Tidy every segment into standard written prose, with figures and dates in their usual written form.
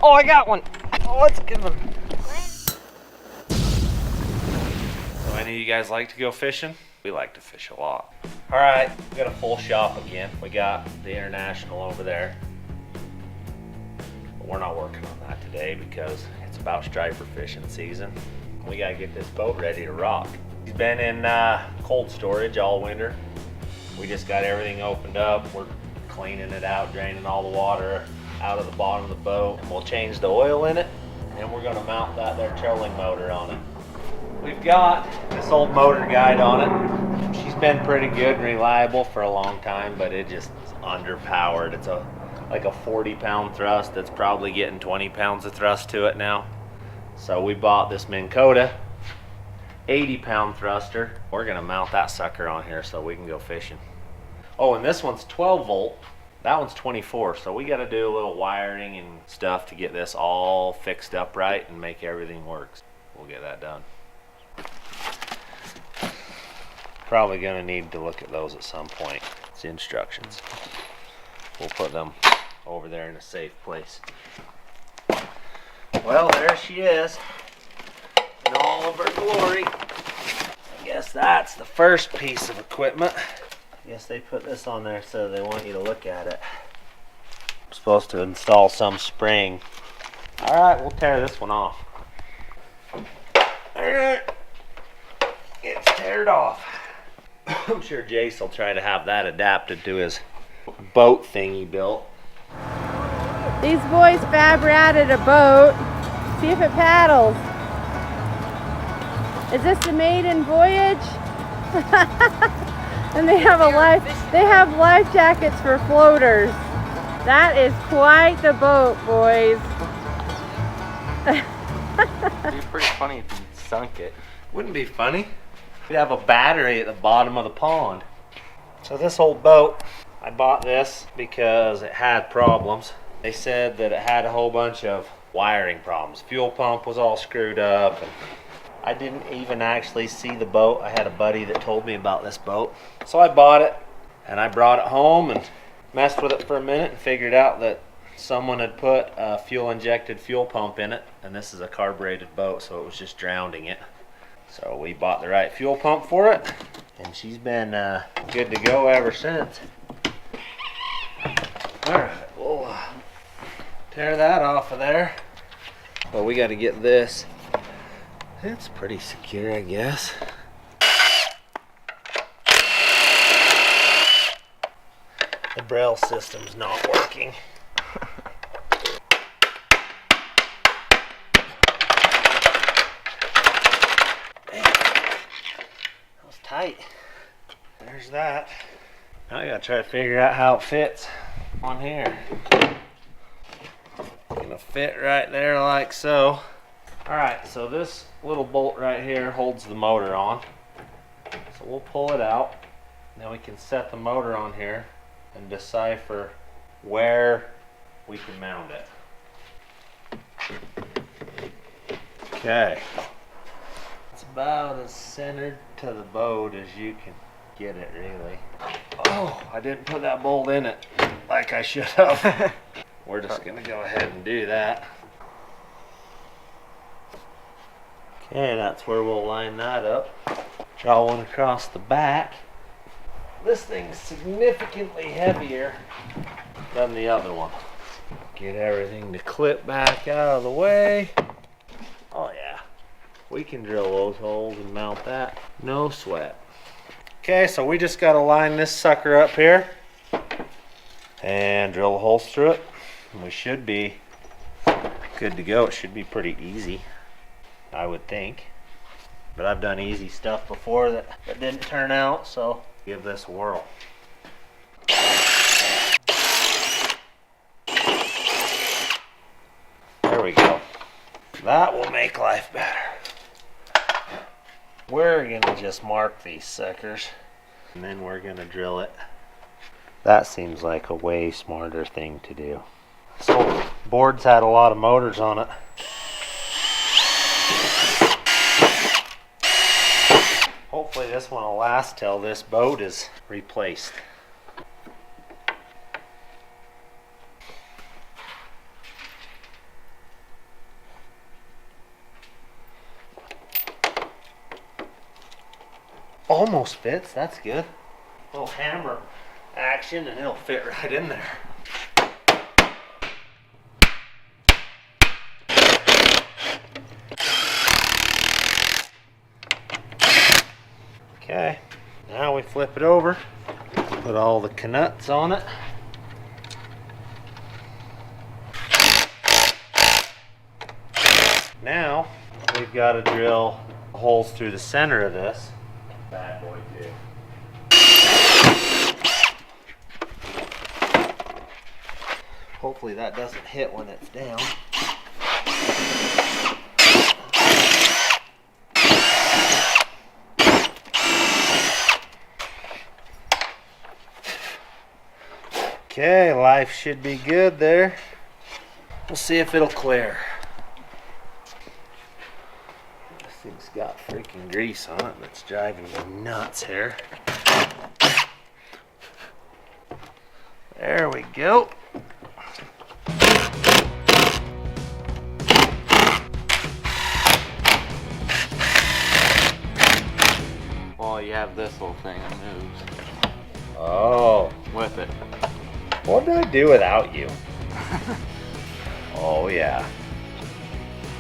Oh, I got one. Oh, that's a good one. So any of you guys like to go fishing? We like to fish a lot. All right, we got a full shop again. We got the International over there. But we're not working on that today because it's about striper fishing season. We gotta get this boat ready to rock. He's been in cold storage all winter. We just got everything opened up. We're cleaning it out, draining all the water out of the bottom of the boat. And we'll change the oil in it, and we're gonna mount that there trolling motor on it. We've got this old motor guide on it. She's been pretty good and reliable for a long time, but it just is underpowered. It's like a 40-pound thrust that's probably getting 20 pounds of thrust to it now. So we bought this Minn Kota 80-pound thruster. We're gonna mount that sucker on here so we can go fishing. Oh, and this one's 12 volt. That one's 24, so we gotta do a little wiring and stuff to get this all fixed up right and make everything work. We'll get that done. Probably gonna need to look at those at some point. It's the instructions. We'll put them over there in a safe place. Well, there she is in all of her glory. I guess that's the first piece of equipment. I guess they put this on there so they want you to look at it. I'm supposed to install some spring. All right, we'll tear this one off. All right, it's teared off. I'm sure Jace will try to have that adapted to his boat thing he built. These boys fab ratted a boat. See if it paddles. Is this the maiden voyage? And they have life jackets for floaters. That is quite the boat, boys. It'd be pretty funny if you sunk it. Wouldn't be funny. We'd have a battery at the bottom of the pond. So this old boat, I bought this because it had problems. They said that it had a whole bunch of wiring problems. Fuel pump was all screwed up. And I didn't even actually see the boat. I had a buddy that told me about this boat. So I bought it and I brought it home and messed with it for a minute and figured out that someone had put a fuel-injected fuel pump in it, and this is a carbureted boat, so it was just drowning it. So we bought the right fuel pump for it, and she's been good to go ever since. Alright, we'll tear that off of there. But we got to get this. It's pretty secure, I guess. The braille system's not working. Tight. There's that. Now I gotta try to figure out how it fits on here. Gonna fit right there like so. Alright, so this little bolt right here holds the motor on. So we'll pull it out. Then we can set the motor on here and decipher where we can mount it. Okay. About as centered to the boat as you can get it, really. Oh, I didn't put that bolt in it like I should have. We're just gonna go ahead and do that. Okay, that's where we'll line that up. Draw one across the back. This thing's significantly heavier than the other one. Get everything to clip back out of the way. Oh yeah. We can drill those holes and mount that. No sweat. Okay, so we just got to line this sucker up here and drill holes through it. And we should be good to go. It should be pretty easy, I would think. But I've done easy stuff before that didn't turn out, so give this a whirl. There we go. That will make life better. We're gonna just mark these suckers and then we're gonna drill it. That seems like a way smarter thing to do. So board's had a lot of motors on it. Hopefully this one will last till this boat is replaced. almost fits. That's good. Little hammer action and it'll fit right in there. Okay, now we flip it over, put all the knuts on it. Now we've got to drill holes through the center of this bad boy too. Hopefully that doesn't hit when it's down. Okay, life should be good there. We'll see if it'll clear. This thing's got freaking grease on it that's driving me nuts here. There we go. Well, you have this little thing that moves Oh, with it. what did I do without you? Oh yeah.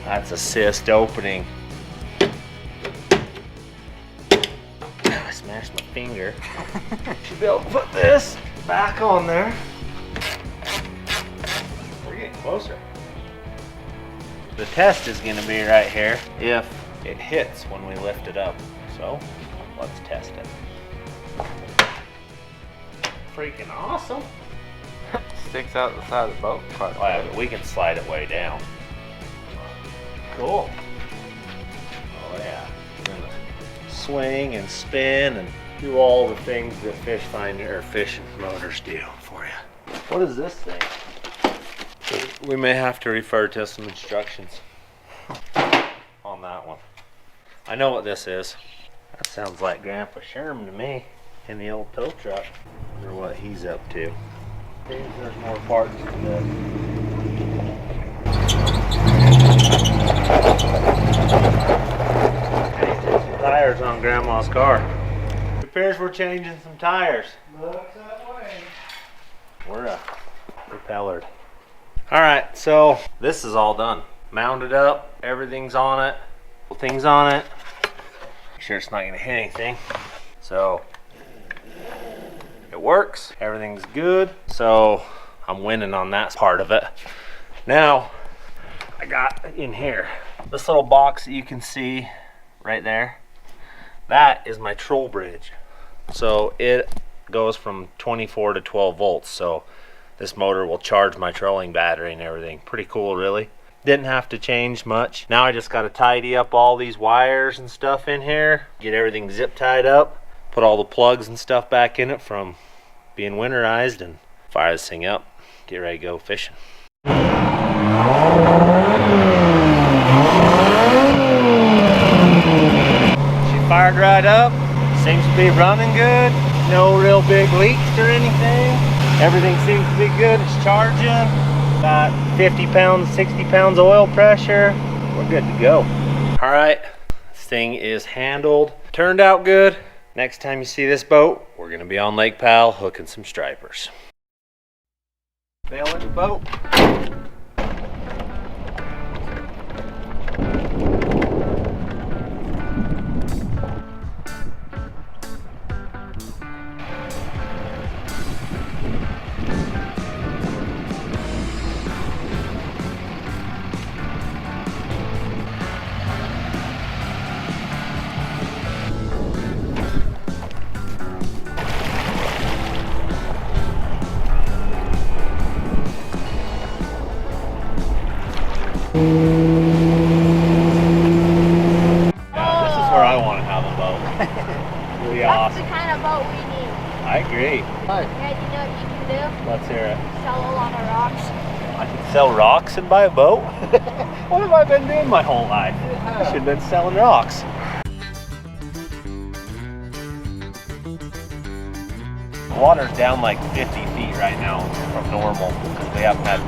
That's assist opening. I smashed my finger. Should be able to put this back on there. We're getting closer. The test is going to be right here if it hits when we lift it up. So let's test it. Freaking awesome. Sticks out the side of the boat quite Oh, yeah, but we can slide it way down. Cool. Oh yeah. We're gonna swing and spin and do all the things that fish finder or fish motors do for you. What is this thing? We may have to refer to some instructions on that one. I know what this is. That sounds like Grandpa Sherm to me in the old tow truck. Wonder what he's up to. There's more parts to this. Changing some tires on Grandma's car. It appears we're changing some tires. Looks that way. We're propellered. Alright, so this is all done. Mounted up, everything's on it. Things on it. Make sure it's not gonna hit anything. So it works, everything's good. So I'm winning on that part of it. Now I got in here this little box that you can see right there. That is my troll bridge. So it goes from 24 to 12 volts. So this motor will charge my trolling battery and everything. Pretty cool, really. Didn't have to change much. Now I just got to tidy up all these wires and stuff in here, get everything zip tied up, put all the plugs and stuff back in it from being winterized, and fire this thing up, get ready to go fishing. She fired right up, seems to be running good, no real big leaks or anything. Everything seems to be good, it's charging. Got 50 pounds, 60 pounds oil pressure. We're good to go. All right, this thing is handled. Turned out good. Next time you see this boat, we're gonna be on Lake Powell hooking some stripers. Bailing the boat. Yeah, this is where I want to have a boat. Really That's awesome. the kind of boat we need. I agree. Guys, you know what you can do? Let's hear it. Sell a lot of rocks. I can sell rocks and buy a boat? What have I been doing my whole life? I should have been selling rocks. The water's down like 50 feet right now from normal because we haven't had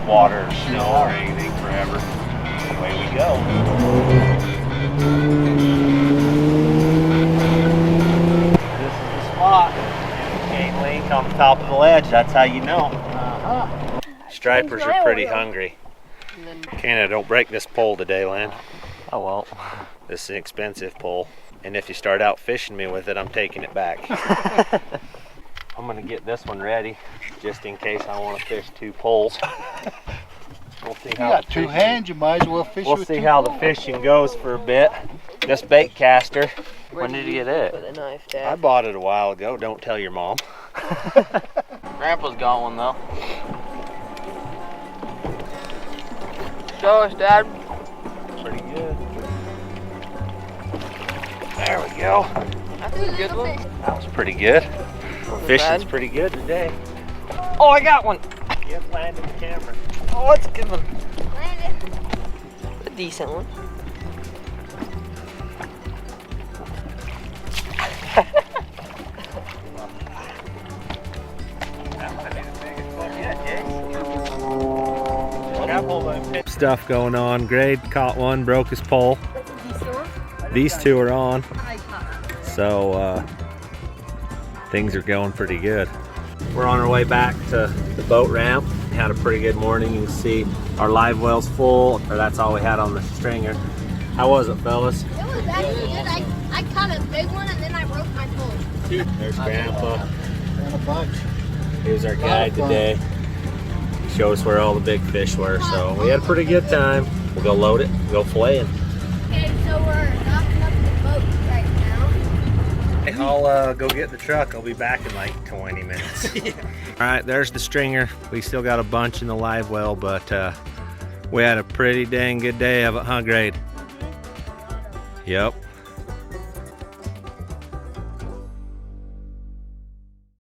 water or snow or anything forever. Away we go. top of the ledge. That's how you know. Stripers are pretty hungry. Canada, don't break this pole today, Lan. I won't. This is an expensive pole. And if you start out fishing me with it, I'm taking it back. I'm gonna get this one ready just in case I want to fish 2 poles. We'll see You how got the 2 fishing- hands, you might as well fish We'll with see 2 how the poles. fishing goes for a bit. This bait caster, When did you get it? With a knife, I Dad. bought it a while ago. Don't tell your mom. Grandpa's got one though. Show us, Dad. Pretty good. There we go. That's a good one. That was pretty good. Fishing's bad. pretty good today. Oh, I got one. Yep, landed the camera. Oh, it's good one. Landed. A decent one. Stuff going on. Grade caught one, broke his pole. These 2 are on. So things are going pretty good. We're on our way back to the boat ramp. Had a pretty good morning. You can see our live well's full, or that's all we had on the stringer. How was it, fellas? It was actually good. I caught a big one and then I broke my pole. There's Grandpa. And a bunch. He was our guide today. He showed us where all the big fish were, so we had a pretty good time. We'll go load it, go filleting. Okay, so we're knocking up the boat right now. I'll go get the truck. I'll be back in like 20 minutes. All right, there's the stringer. We still got a bunch in the live well, but we had a pretty dang good day of it, huh, Grade? Yep.